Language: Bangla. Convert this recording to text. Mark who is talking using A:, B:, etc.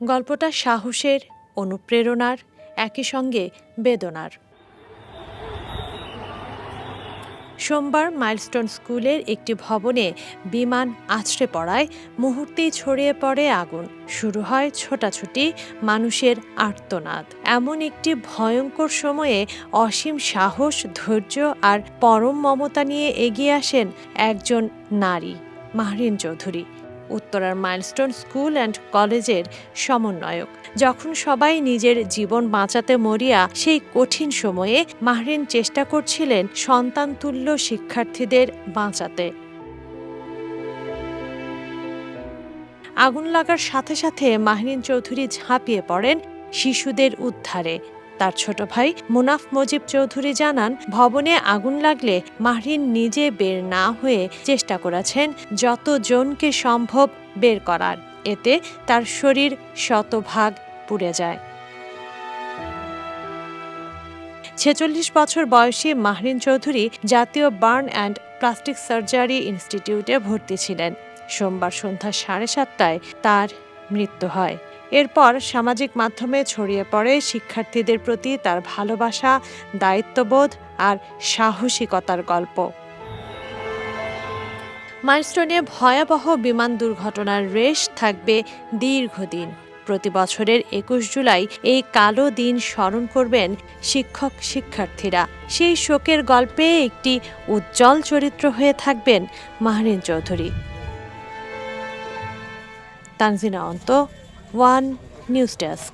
A: গল্পটা সাহসের, অনুপ্রেরণার, একই সঙ্গে বেদনার। সোমবার মাইলস্টোন স্কুলের একটি ভবনে বিমান আছড়ে পড়ায় মুহূর্তেই ছড়িয়ে পড়ে আগুন। শুরু হয় ছোটাছুটি, মানুষের আর্তনাদ। এমন একটি ভয়ঙ্কর সময়ে অসীম সাহস, ধৈর্য আর পরম মমতা নিয়ে এগিয়ে আসেন একজন নারী, মাহরিন চৌধুরী, উত্তরার মাইলস্টোন স্কুল অ্যান্ড কলেজের সমন্বয়ক। যখন সবাই নিজের জীবন বাঁচাতে মরিয়া সেই কঠিন সময়ে মাহরিন চেষ্টা করছিলেন সন্তানতুল্য শিক্ষার্থীদের বাঁচাতে। আগুন লাগার সাথে সাথে মাহরিন চৌধুরী ঝাঁপিয়ে পড়েন শিশুদের উদ্ধারে। তার ছোট ভাই মুনাফ মজিব চৌধুরী জানান, ভবনে আগুন লাগলে মাহরিন নিজে বের না হয়ে চেষ্টা করেছেন যতজনকে সম্ভব বের করার। এতে তার শরীর শতভাগ পুড়ে যায়। ৪৬ বছর বয়সী মাহরিন চৌধুরী জাতীয় বার্ন অ্যান্ড প্লাস্টিক সার্জারি ইনস্টিটিউটে ভর্তি ছিলেন। সোমবার সন্ধ্যা ৭:৩০টায় তার মৃত্যু হয়। এরপর সামাজিক মাধ্যমে ছড়িয়ে পড়ে শিক্ষার্থীদের প্রতি তার ভালোবাসা, দায়িত্ববোধ আর সাহসিকতার গল্প। মাইলস্টোনে ভয়াবহ বিমান দুর্ঘটনার রেশ থাকবে দীর্ঘদিন। প্রতি বছরের ২১ জুলাই এই কালো দিন স্মরণ করবেন শিক্ষক শিক্ষার্থীরা। সেই শোকের গল্পে একটি উজ্জ্বল চরিত্র হয়ে থাকবেন মাহরিন চৌধুরী। তানজিনা অন্ত, ওয়ান নিউজ ডেস্ক।